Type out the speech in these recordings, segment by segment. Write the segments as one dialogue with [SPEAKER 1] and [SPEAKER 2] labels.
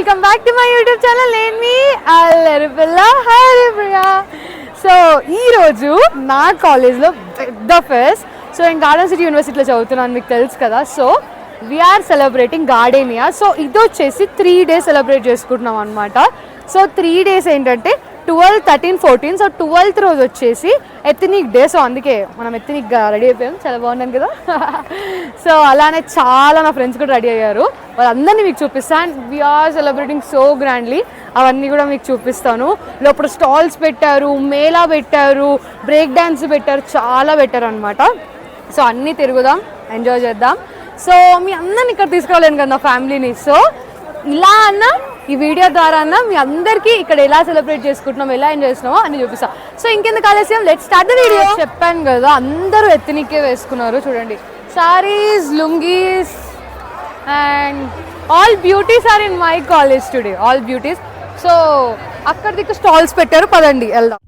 [SPEAKER 1] welcome back to my YouTube channel. Name me Allaripilla Haripriya. So ee roju na college lo the first so in Garden City University lo chavutunanu meeku telusu kada. So we are celebrating Gardenia. So ido వచ్చేసి 3 days celebrate చేసుకుంటున్నాం అన్నమాట. So 3 days ఏంటంటే 12, 13, 14. So 12th రోజు వచ్చేసి ethnic day. So అందుకే మనం ఎథనిక్గా ready అయిపోయాం. చాలా బాగున్నాను కదా. సో అలానే చాలా నా ఫ్రెండ్స్ కూడా రెడీ అయ్యారు. వాళ్ళందరినీ మీకు చూపిస్తాను. We are celebrating so grandly. అవన్నీ కూడా మీకు చూపిస్తాను. లోపల స్టాల్స్ పెట్టారు, మేళా పెట్టారు, బ్రేక్ డ్యాన్స్ పెట్టారు, చాలా పెట్టారు అనమాట. సో అన్నీ తిరుగుదాం, ఎంజాయ్ చేద్దాం. సో మీ అందరిని ఇక్కడ తీసుకురాలేను కదా నా ఫ్యామిలీని. సో ఇలా అన్న ఈ వీడియో ద్వారా అన్న మీ అందరికీ ఇక్కడ ఎలా సెలబ్రేట్ చేసుకుంటున్నాం, ఎలా ఎంజాయ్ చేస్తున్నామో అని చూపిస్తాం. సో ఇంకెందుకు ఆలస్యం, లెట్స్ స్టార్ట్ ద వీడియో. చెప్పాను కదా అందరూ ఎత్నికే వేసుకున్నారు. చూడండి, saris, lungis and all beauties are in my college today, all beauties. So అక్కడ దిక్కు స్టాల్స్ పెట్టారు, పదండి వెళ్దాం.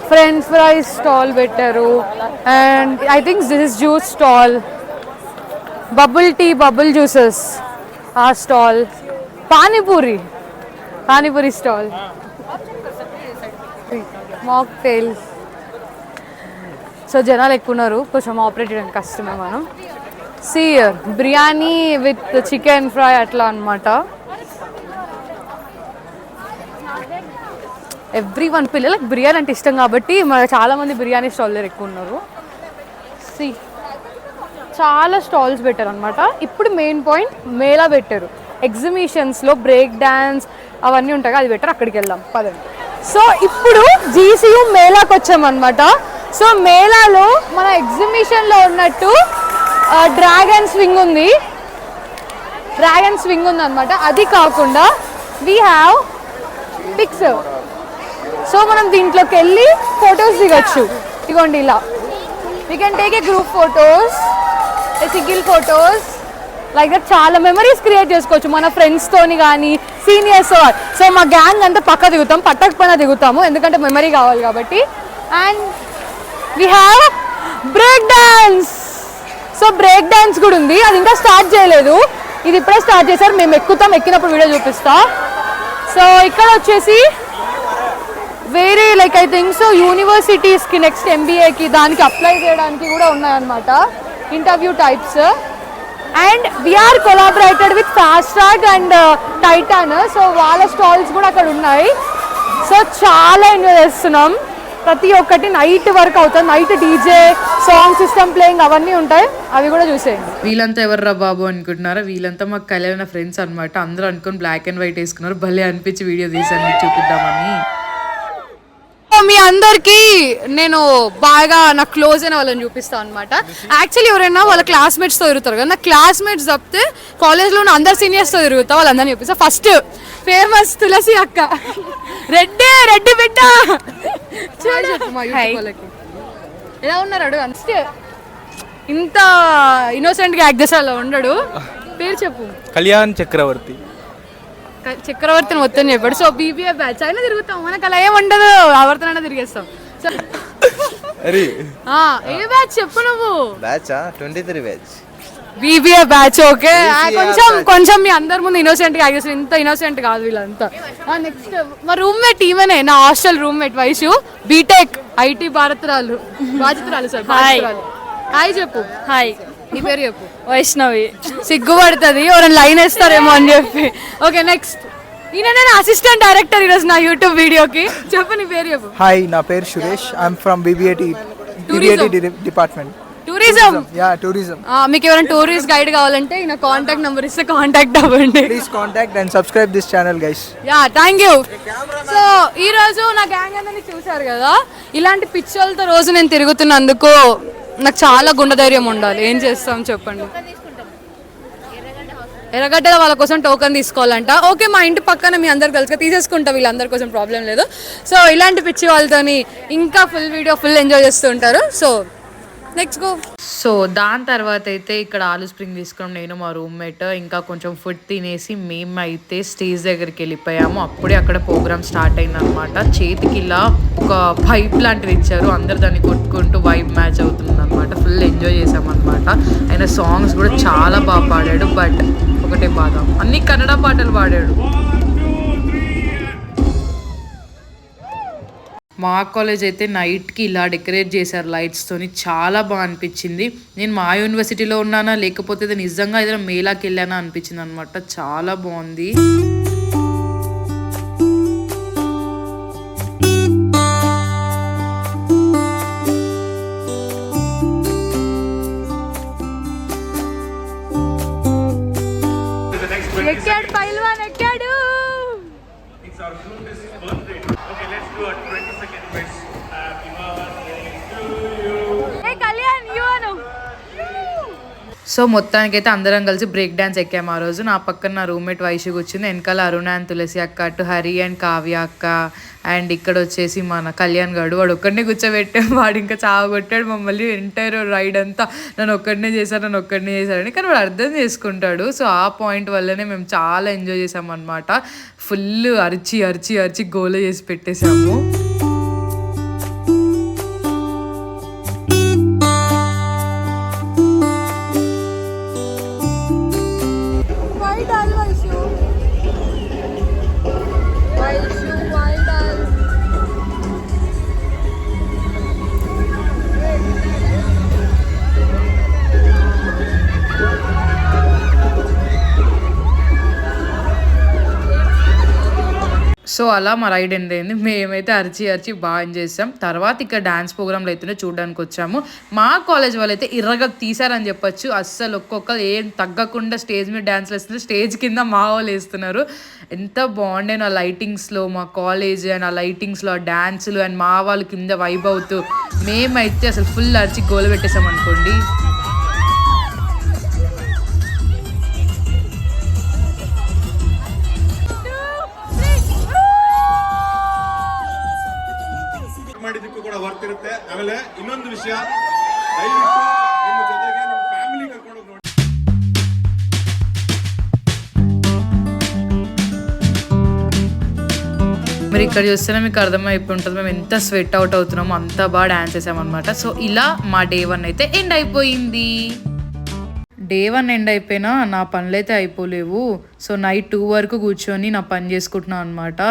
[SPEAKER 1] ఫ్రెంచ్ ఫ్రైస్ స్టాల్ పెట్టారు and I think this is juice stall. Bubble tea, bubble juices ఆ stall. Panipuri stall, mocktail. So జనాలు ఎక్కువ ఉన్నారు, కొంచెం ఆపరేట్ చేయడం కష్టమే. మనం సీయర్ బిర్యానీ విత్ చికెన్ ఫ్రై అట్లా అనమాట. ఎవ్రీవన్, పిల్లలకు బిర్యానీ అంటే ఇష్టం కాబట్టి చాలామంది బిర్యానీ స్టాల్ దగ్గర ఎక్కువ ఉన్నారు. చాలా స్టాల్స్ పెట్టారు అనమాట. ఇప్పుడు మెయిన్ పాయింట్ మేళా పెట్టారు. ఎగ్జిబిషన్స్లో బ్రేక్ డ్యాన్స్ అవన్నీ ఉంటాయి, అది పెట్టారు. అక్కడికి వెళ్దాం పదండి. సో ఇప్పుడు జీసీయూ మేళాకి వచ్చామన్నమాట. సో మేళాలో మన ఎగ్జిబిషన్లో ఉన్నట్టు డ్రాగన్ స్వింగ్ ఉంది అనమాట. అది కాకుండా వీ హ్యావ్ పిక్స్. సో మనం దీంట్లోకి వెళ్ళి ఫొటోస్ దిగొచ్చు. ఇగోండి ఇలా we can take a group photos, single photos like that. చాలా మెమరీస్ క్రియేట్ చేసుకోవచ్చు మన ఫ్రెండ్స్తోని కానీ సీనియర్స్తో. సో మా గ్యాంగ్ అంతా పక్క దిగుతాం, పట్టకపోయినా దిగుతాము, ఎందుకంటే మెమరీ కావాలి కాబట్టి. And we have break dance. So break dance కూడా ఉంది, అది ఇంకా స్టార్ట్ చేయలేదు, ఇది ఇప్పుడే స్టార్ట్ చేశారు. మేము ఎక్కుతాం, ఎక్కినప్పుడు వీడియో చూపిస్తా. సో ఇక్కడ వచ్చేసి వేరే లైక్ ఐ థింక్ సో యూనివర్సిటీస్కి నెక్స్ట్ ఎంబీఏకి దానికి అప్లై చేయడానికి కూడా ఉన్నాయన్నమాట, interview types. And we are collaborated with fast track and Titan. So వాళ్ళ స్టాల్స్ కూడా అక్కడ ఉన్నాయి. సో చాలా ఎంజాయ్ చేస్తున్నాం. ప్రతి ఒక్కటి నైట్ వరకు అవుతుంది. Night DJ, song system playing అవన్నీ ఉంటాయి, అవి కూడా చూసేయండి.
[SPEAKER 2] వీళ్ళంతా ఎవర్రా బాబు అనుకుంటున్నారా? వీళ్ళంతా మాకు కలిగిన ఫ్రెండ్స్ అనమాట. అందరూ అనుకుని బ్లాక్ అండ్ వైట్ వేసుకున్నారు. భలే అనిపించి వీడియో తీసాను మీకు చూపిద్దామని.
[SPEAKER 1] మీ అందరికి నేను బాగా నాకు క్లోజ్ అయిన వాళ్ళని చూపిస్తాను అనమాట. యాక్చువల్లీ ఎవరైనా వాళ్ళ క్లాస్మేట్స్తో తిరుగుతారు కదా, నా క్లాస్మేట్స్ తప్పితే కాలేజ్లో ఉన్న అందరు సీనియర్స్తో తిరుగుతా, వాళ్ళందరినీ చూపిస్తా. ఫస్ట్ ఫేమస్ తులసి అక్క, రెడ్డి బిడ్డ. ఎలా ఉన్నారు? అంతే ఇంత ఇన్నోసెంట్గా యాక్ట్ చేస్తే అలా ఉండడు. పేరు చెప్పు.
[SPEAKER 3] కళ్యాణ్ చక్రవర్తి
[SPEAKER 1] మొత్తం చెప్పాడు. సో బీబీఏ బ్యాచ్ అయినా తిరుగుతాం, మనకు అలా ఏముండదు, ఆవర్తన తిరిగేస్తాం. ఏ బ్యాచ్ చెప్పు నువ్వు? BBA batch. ఓకే, కొంచెం మీ అందరి ముందు ఇన్నోసెంట్ గా యాక్ట్, ఇంత ఇన్నోసెంట్ కాదు వీళ్ళంతా. నెక్స్ట్ మా రూమ్మేట్ ఈమెనే, నా hostel roommate Vaishu, BTech IT బాధితురాలు. సార్ హాయ్ చెప్పు. హాయ్, నీ పేరు చెప్పు. వైష్ణవి. సిగ్గుపడుతుంది, ఎవరైనా లైన్ వేస్తారేమో అని చెప్పి. ఓకే నెక్స్ట్, ఈయన నేను అసిస్టెంట్ డైరెక్టర్ ఈరోజు నా యూట్యూబ్ వీడియోకి. చెప్పు, నీ పేరు చెప్పు.
[SPEAKER 4] హాయ్, నా పేరు Suresh. I'm from BBAT department. Tourism.
[SPEAKER 1] మీకు ఎవరైనా టూరిస్ట్ గైడ్ కావాలంటే ఈయన కాంటాక్ట్ నెంబర్ ఇస్తే కాంటాక్ట్ అవ్వండి.
[SPEAKER 4] Please contact and subscribe this channel guys.
[SPEAKER 1] Thank you. So ఈ రోజు నా గ్యాంగ్ అందరినీ చూసారు కదా. ఇలాంటి పిచ్చోళ్ళతో రోజు నేను తిరుగుతున్నందుకు నాకు చాలా గుండె ధైర్యం ఉండాలి. ఏం చేస్తాం చెప్పండి. ఎర్రగడ్డలో వాళ్ళ కోసం టోకెన్ తీసుకోవాలంట. ఓకే, మా ఇంటి పక్కన మీ అందరు కలిసి తీసేసుకుంటా, వీళ్ళందరి కోసం ప్రాబ్లం లేదు. సో ఇలాంటి పిచ్చి వాళ్ళతోని ఇంకా ఫుల్ వీడియో ఫుల్ ఎంజాయ్ చేస్తూ ఉంటారు. So next go.
[SPEAKER 2] సో దాని తర్వాత అయితే ఇక్కడ ఆలు స్ప్రింగ్ తీసుకున్నాం నేను మా రూమ్మేట్. ఇంకా కొంచెం ఫుడ్ తినేసి మేమైతే స్టేజ్ దగ్గరికి వెళ్ళిపోయాము. అప్పుడే అక్కడ ప్రోగ్రామ్ స్టార్ట్ అయిందనమాట. చేతికి ఇలా ఒక పైప్ లాంటిది ఇచ్చారు, అందరు దాన్ని కొట్టుకుంటూ వైబ్ మ్యాచ్ అవుతుంది అనమాట. ఫుల్ ఎంజాయ్ చేసామన్నమాట. ఆయన సాంగ్స్ కూడా చాలా బాగా పాడాడు. బట్ ఒకటే బాధ, అన్ని కన్నడ పాటలు పాడాడు. మా కాలేజ్ అయితే నైట్కి ఇలా డెకరేట్ చేశారు లైట్స్తోని, చాలా బాగా అనిపించింది. నేను మా యూనివర్సిటీలో ఉన్నానా లేకపోతే నిజంగా ఏదైనా మేళాకి వెళ్ళానా అనిపించింది అనమాట. చాలా బాగుంది.
[SPEAKER 1] ఎక్కాడు పైల్వాన్ ఎక్కాడు.
[SPEAKER 2] సో మొత్తానికైతే అందరం కలిసి బ్రేక్ డాన్స్ ఎక్కాము ఆ రోజు. నా పక్కన నా రూమ్మేట్ వైషు కూర్చుంది, వెనకాల అరుణ అండ్ తులసి అక్క, అటు హరి అండ్ కావ్య అక్క, అండ్ ఇక్కడ వచ్చేసి మన కళ్యాణ్ గడు. వాడు ఒక్కడనే కూర్చోబెట్టాము, వాడు ఇంకా చావగొట్టాడు మమ్మల్ని. ఎంటైర్ రైడ్ అంతా నన్ను ఒక్కడనే చేశారని, కానీ వాడు అర్థం చేసుకుంటాడు. సో ఆ పాయింట్ వల్లనే మేము చాలా ఎంజాయ్ చేసామన్నమాట. ఫుల్ అరిచి అరిచి అరిచి గోల చేసి పెట్టేశాము. సో అలా మా రైడ్ ఎండ్ అయింది. మేమైతే అరిచి అరిచి బాగా ఎంజాయ్ చేసాం. తర్వాత ఇక్కడ డ్యాన్స్ ప్రోగ్రాంలు అయితేనే చూడడానికి వచ్చాము. మా కాలేజ్ వాళ్ళు అయితే ఇర్రగా తీసారని చెప్పొచ్చు. అస్సలు ఒక్కొక్కరు ఏం తగ్గకుండా స్టేజ్ మీద డ్యాన్స్లు వేస్తున్నారు, స్టేజ్ కింద మా వాళ్ళు వేస్తున్నారు. ఎంత బాగుండేను ఆ లైటింగ్స్లో మా కాలేజ్ అండ్ ఆ లైటింగ్స్లో ఆ డ్యాన్సులు అండ్ మా వాళ్ళు కింద వైబ్ అవుతూ. మేమైతే అసలు ఫుల్ అరిచి గోల పెట్టేసాం అనుకోండి.
[SPEAKER 3] ಮಾಡಿದ್ದಕ್ಕೂ ಕೂಡ ವರ್ತ್ ಇರುತ್ತೆ. ಆಮೇಲೆ ಇನ್ನೊಂದು ವಿಷಯ, ದಯವಿಟ್ಟು ನಿಮ್ಮ ಜೊತೆಗೆ ನಿಮ್ಮ ಫ್ಯಾಮಿಲಿ ಕರ್ಕೊಂಡು ಹೋಗಿ ನೋಡಿ.
[SPEAKER 2] మరి ఇక్కడ చూస్తేనే మీకు అర్థమైపోయి ఉంటుంది మేము ఎంత స్వెట్ అవుట్ అవుతున్నామో, అంత బాగా డ్యాన్స్ చేసామన్నమాట. సో ఇలా మా డే 1 అయితే ఎండ్ అయిపోయింది. డే 1 ఎండ్ అయిపోయినా నా పనులు అయితే అయిపోలేవు. సో నైట్ 2 వరకు కూర్చొని నా పని చేసుకుంటున్నాను అనమాట.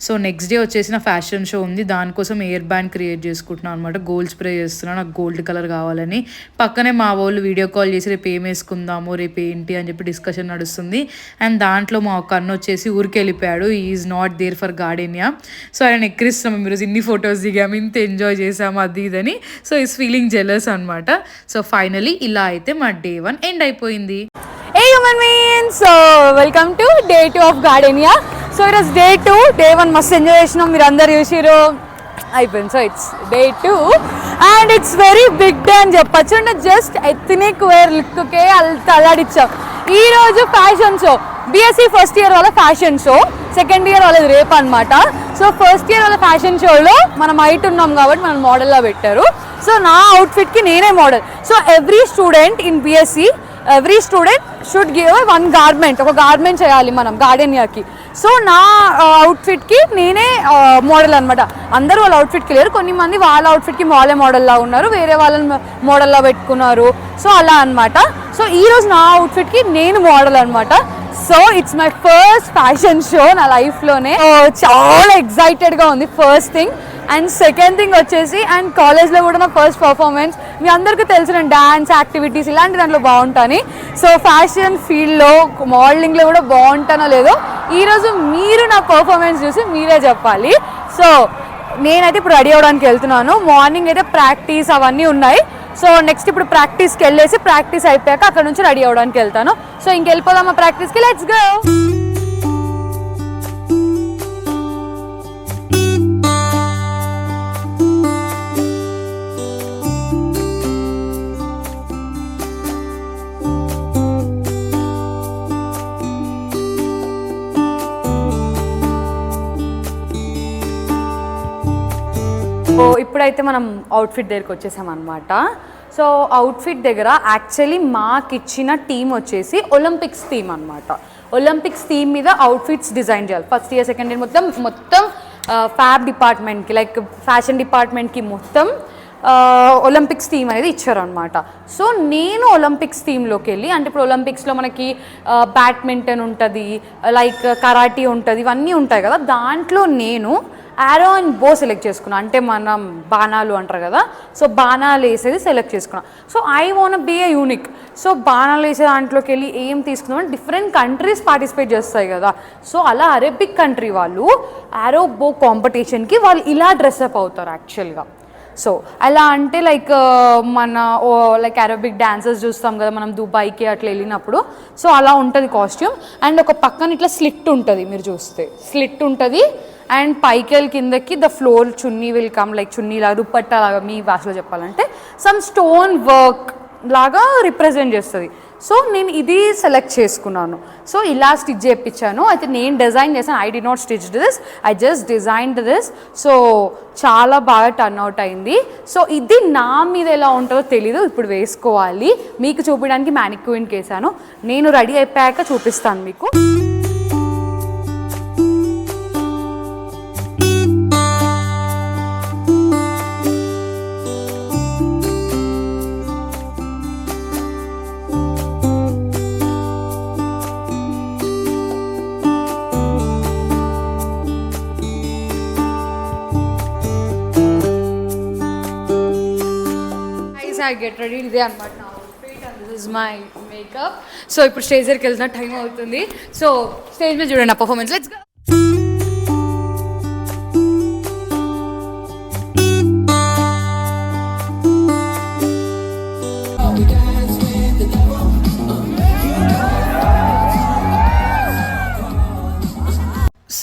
[SPEAKER 2] సో నెక్స్ట్ డే వచ్చేసి నా ఫ్యాషన్ షో ఉంది, దానికోసం ఎయిర్ బ్యాండ్ క్రియేట్ చేసుకుంటున్నాను అనమాట. గోల్డ్ స్ప్రే చేస్తున్నాను, నాకు గోల్డ్ కలర్ కావాలని. పక్కనే మా వాళ్ళు వీడియో కాల్ చేసి రేపు ఏం వేసుకుందాము, రేపు ఏంటి అని చెప్పి డిస్కషన్ నడుస్తుంది. అండ్ దాంట్లో మా ఒక అన్న వచ్చేసి ఊరికి వెళ్ళిపోయాడు, is not there for Gardenia. So ఆయన ఎక్కిరిస్తాము, ఈరోజు ఇన్ని ఫొటోస్ దిగాము, ఇంత ఎంజాయ్ చేసాము అది ఇదని. సో ఈజ్ ఫీలింగ్ జెలస్ అనమాట. సో ఫైనలీ ఇలా అయితే మా డే 1 ఎండ్ అయిపోయింది.
[SPEAKER 1] Hey human beings, so welcome to day 2 of Gardenia. So it was day 2, day 1 మస్తు ఎంజాయ్ చేసినాం, మీరు అందరు చూసిరు అయిపోయింది. So it's day 2 and it's very big day అని చెప్పచ్చు. అంటే జస్ట్ ఎథనిక్ వేర్ లుక్కే అల్లాడిచ్చాం. ఈరోజు fashion show, BSc first year వాళ్ళ ఫ్యాషన్ షో, సెకండ్ ఇయర్ వాళ్ళది రేపు అనమాట. సో ఫస్ట్ ఇయర్ వాళ్ళ ఫ్యాషన్ షోలో మనం హైట్ ఉన్నాం కాబట్టి మనం మోడల్లా పెట్టారు. సో నా అవుట్ఫిట్కి నేనే model. So every student in BSc, every student should give one garment, ఒక గార్మెంట్ చేయాలి మనం గార్డెనియాకి. సో నా అవుట్ఫిట్కి నేనే మోడల్ అనమాట. అందరూ వాళ్ళ అవుట్ఫిట్కి లేరు, కొన్ని మంది వాళ్ళ అవుట్ఫిట్కి వాళ్ళే మోడల్లా ఉన్నారు, వేరే వాళ్ళని మోడల్లా పెట్టుకున్నారు. సో అలా అనమాట. సో ఈరోజు నా అవుట్ఫిట్కి నేను మోడల్ అనమాట. So it's my first fashion show నా లైఫ్లోనే. చాలా ఎక్సైటెడ్గా ఉంది first thing. And second thing వచ్చేసి, అండ్ కాలేజ్లో కూడా నా ఫస్ట్ పర్ఫార్మెన్స్. మీ అందరికీ తెలుసు నేను డ్యాన్స్ యాక్టివిటీస్ ఇలాంటి దాంట్లో బాగుంటాను. సో ఫ్యాషన్ ఫీల్డ్లో మోడలింగ్లో కూడా బాగుంటానో లేదో ఈరోజు మీరు నా పర్ఫార్మెన్స్ చూసి మీరే చెప్పాలి. సో నేనైతే ఇప్పుడు రెడీ అవ్వడానికి వెళ్తున్నాను. మార్నింగ్ అయితే ప్రాక్టీస్ అవన్నీ ఉన్నాయి. సో నెక్స్ట్ ఇప్పుడు ప్రాక్టీస్కి వెళ్ళేసి ప్రాక్టీస్ అయిపోయాక అక్కడ నుంచి రెడీ అవ్వడానికి వెళ్తాను. సో ఇంకెళ్ళిపోదామా ప్రాక్టీస్కి, లెట్స్ గో. సో ఇప్పుడైతే మనం అవుట్ఫిట్ దగ్గరికి వచ్చేసాం అనమాట. సో అవుట్ఫిట్ దగ్గర యాక్చువల్లీ మాకు ఇచ్చిన టీమ్ వచ్చేసి ఒలింపిక్స్ థీమ్ అనమాట. ఒలింపిక్స్ థీమ్ మీద అవుట్ఫిట్స్ డిజైన్ చేయాలి. ఫస్ట్ ఇయర్ సెకండ్ ఇయర్ మొత్తం ఫ్యాబ్ డిపార్ట్మెంట్కి లైక్ ఫ్యాషన్ డిపార్ట్మెంట్కి మొత్తం ఒలింపిక్స్ థీమ్ అనేది ఇచ్చారనమాట. సో నేను ఒలింపిక్స్ థీమ్లోకి వెళ్ళి, అంటే ఇప్పుడు ఒలింపిక్స్లో మనకి బ్యాడ్మింటన్ ఉంటుంది, లైక్ కరాటీ ఉంటుంది, ఇవన్నీ ఉంటాయి కదా, దాంట్లో నేను యారో అండ్ బో సెలెక్ట్ చేసుకున్నాను. అంటే మనం బాణాలు అంటారు కదా, సో బాణాలు వేసేది సెలెక్ట్ చేసుకున్నాను. So I want be a unique. So బాణాలు వేసే దాంట్లోకి వెళ్ళి ఏం తీసుకున్నాం, డిఫరెంట్ కంట్రీస్ పార్టిసిపేట్ చేస్తాయి కదా. సో అలా అరేబిక్ కంట్రీ వాళ్ళు యారో బో కాంపిటీషన్కి వాళ్ళు ఇలా డ్రెస్అప్ అవుతారు యాక్చువల్గా. సో అలా అంటే లైక్ మన లైక్ అరబిక్ డాన్సర్స్ చూస్తాం కదా మనం దుబాయ్కి అట్లా వెళ్ళినప్పుడు. సో అలా ఉంటుంది కాస్ట్యూమ్. అండ్ ఒక పక్కన ఇట్లా స్లిట్ ఉంటుంది, మీరు చూస్తే స్లిట్ ఉంటుంది. అండ్ పైకెళ్ళి కిందకి the floor chunni will come like chunni లాగా దుప్పట్టా లాగా, మీ భాషలో చెప్పాలంటే సమ్ స్టోన్ వర్క్ లాగా రిప్రజెంట్ చేస్తుంది. సో నేను ఇది సెలెక్ట్ చేసుకున్నాను. సో ఇలా స్టిచ్ చేయించాను. అయితే నేను డిజైన్ చేశాను. I did not stitch this, I just designed this. So చాలా బాగా టర్న్ అవుట్ అయింది. సో ఇది నా మీద ఎలా ఉంటుందో తెలీదు, ఇప్పుడు వేసుకోవాలి. మీకు చూపించడానికి మ్యానిక్యూన్కి వేసాను. నేను రెడీ అయిపోయాక చూపిస్తాను మీకు. I get ready ఇదే అనమాట నా outfit and this is my makeup. So ఇప్పుడు స్టేజ్ దగ్గరికి వెళ్తున్న టైం అవుతుంది. సో స్టేజ్ మీద చూడండి నా పర్ఫార్మెన్స్. Let's go.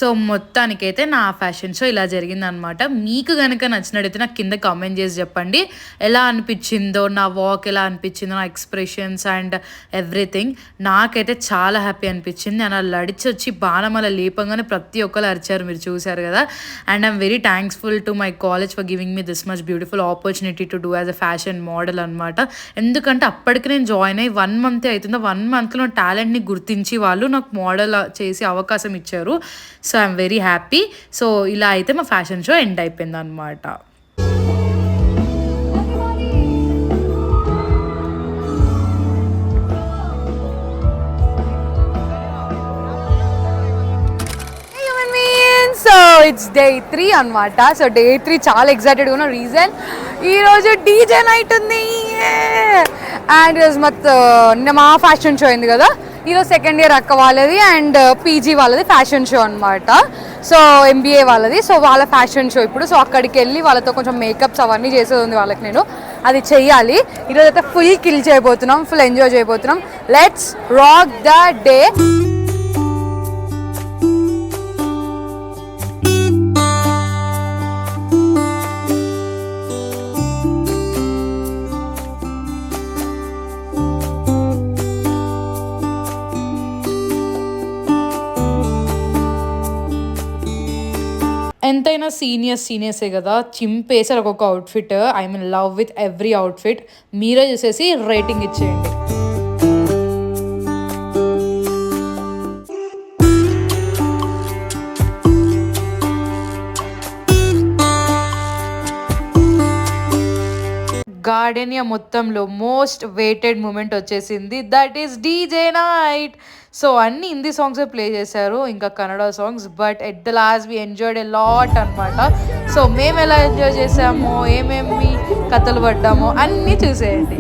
[SPEAKER 2] సో మొత్తానికైతే నా ఫ్యాషన్ షో ఇలా జరిగిందనమాట. మీకు కనుక నచ్చినట్టయితే నాకు కింద కామెంట్ చేసి చెప్పండి ఎలా అనిపించిందో, నా వాక్ ఎలా అనిపించిందో, నా ఎక్స్ప్రెషన్స్ అండ్ ఎవ్రీథింగ్. నాకైతే చాలా హ్యాపీ అనిపించింది. అలా లడిచి వచ్చి బాణం అలా లేపంగానే ప్రతి ఒక్కరు అరిచారు, మీరు చూసారు కదా. And I'm very థ్యాంక్స్ఫుల్ to my college for giving me this much beautiful opportunity to do as a fashion model అనమాట. ఎందుకంటే అప్పటికి నేను జాయిన్ అయ్యి 1 month అవుతుంది. 1 monthలో నా టాలెంట్ని గుర్తించి వాళ్ళు నాకు మోడల్ చేసి అవకాశం ఇచ్చారు. So I'm very happy. So ఇలా అయితే మా ఫ్యాషన్ షో ఎండ్ అయిపోయింది అనమాట.
[SPEAKER 1] సో ఇట్స్ డే 3 అనమాట. సో డే 3 చాలా ఎక్సైటెడ్గా ఉన్న రీజన్, ఈరోజు డీజే నైట్ ఉంది. అండ్ ఈరోజు నిన్న మా ఫ్యాషన్ షో అయింది కదా, ఈరోజు సెకండ్ ఇయర్ అక్క వాళ్ళది అండ్ పీజీ వాళ్ళది ఫ్యాషన్ షో అనమాట. సో ఎంబీఏ వాళ్ళది. సో వాళ్ళ ఫ్యాషన్ షో ఇప్పుడు. సో అక్కడికి వెళ్ళి వాళ్ళతో కొంచెం మేకప్స్ అవన్నీ చేసేది ఉంది వాళ్ళకి. నేను అది చెయ్యాలి. ఈరోజు అయితే ఫుల్ కిల్ చేయబోతున్నాం, ఫుల్ ఎంజాయ్ చేయబోతున్నాం. Let's rock the day.
[SPEAKER 2] ఎంతైనా సీనియర్సే కదా, చింపేసారు ఒక్కొక్క outfit. I'm in love with every outfit. మీరే చూసేసి రేటింగ్ ఇచ్చేయండి. గార్డెనియా మొత్తంలో మోస్ట్ వెయిటెడ్ మూమెంట్ వచ్చేసింది, that is DJ night. So అన్ని హిందీ సాంగ్స్ ప్లే చేశారు, ఇంకా Kannada songs. But at the last we enjoyed a lot అనమాట. సో మేము ఎలా ఎంజాయ్ చేసామో, ఏమేమి కథలు పడ్డామో అన్నీ చూసేయండి.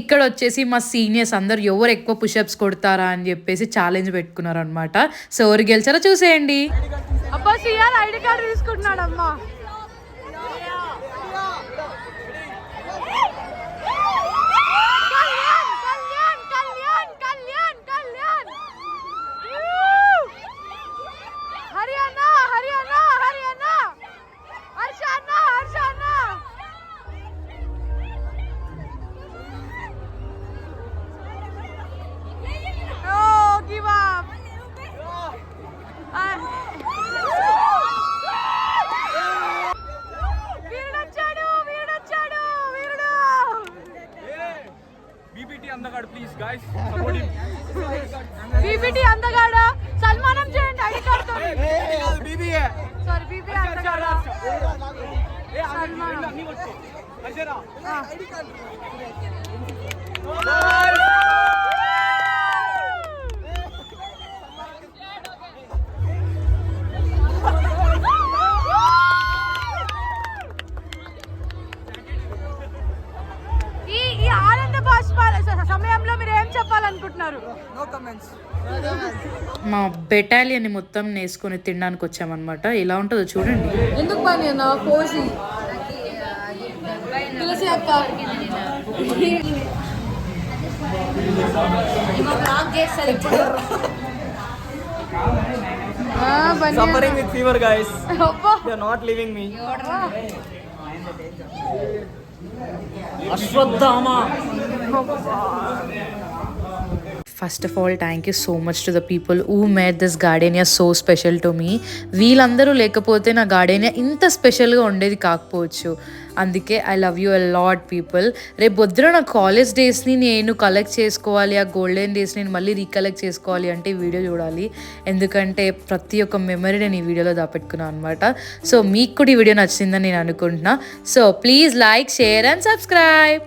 [SPEAKER 2] ఇక్కడ వచ్చేసి మా సీనియర్స్ అందరు ఎవరు ఎక్కువ పుషప్స్ కొడతారా అని చెప్పేసి ఛాలెంజ్ పెట్టుకున్నారు అనమాట. సో ఎవరు గెలిచారో చూసేయండి.
[SPEAKER 1] అబ్బా సిఆర్ ఐడి కార్డు తీసుకుంటున్నాడు అమ్మా. బీబీటీ అందగాడ సన్మానం చేయండి ఐడి కార్డ్ తో. సారీ బీబీ అందగాడ సన్మానం. ఈ ఆనంద బాష్పాల సమయంలో మీరు ఏం చెప్పాలనుకుంటున్నారు?
[SPEAKER 2] మా బెటాలియన్ మొత్తం నేసుకొని తినడానికి వచ్చామన్నమాట. ఎలా ఉంటుందో చూడండి.
[SPEAKER 1] ఎందుకు పని అన్న పోసి తులసి అక్క
[SPEAKER 5] suffering with fever guys. They are not leaving me. Ashwadhama.
[SPEAKER 2] First of all thank you so much to the people who made this Gardenia so special to me. వీళ్ళందరూ లేకపోతే నా గార్డెనియా ఇంత స్పెషల్గా ఉండేది కాకపోవచ్చు. అందుకే I love you a lot people. రేపు పొద్దున నా కాలేజ్ డేస్ని నేను కలెక్ట్ చేసుకోవాలి, ఆ గోల్డెన్ డేస్ని నేను మళ్ళీ రీకలెక్ట్ చేసుకోవాలి అంటే ఈ వీడియో చూడాలి. ఎందుకంటే ప్రతి ఒక్క మెమరీ నేను ఈ వీడియోలో దాపెట్టుకున్నాను అనమాట. సో మీకు కూడా ఈ వీడియో నచ్చిందని నేను అనుకుంటున్నా. So please like, share and subscribe.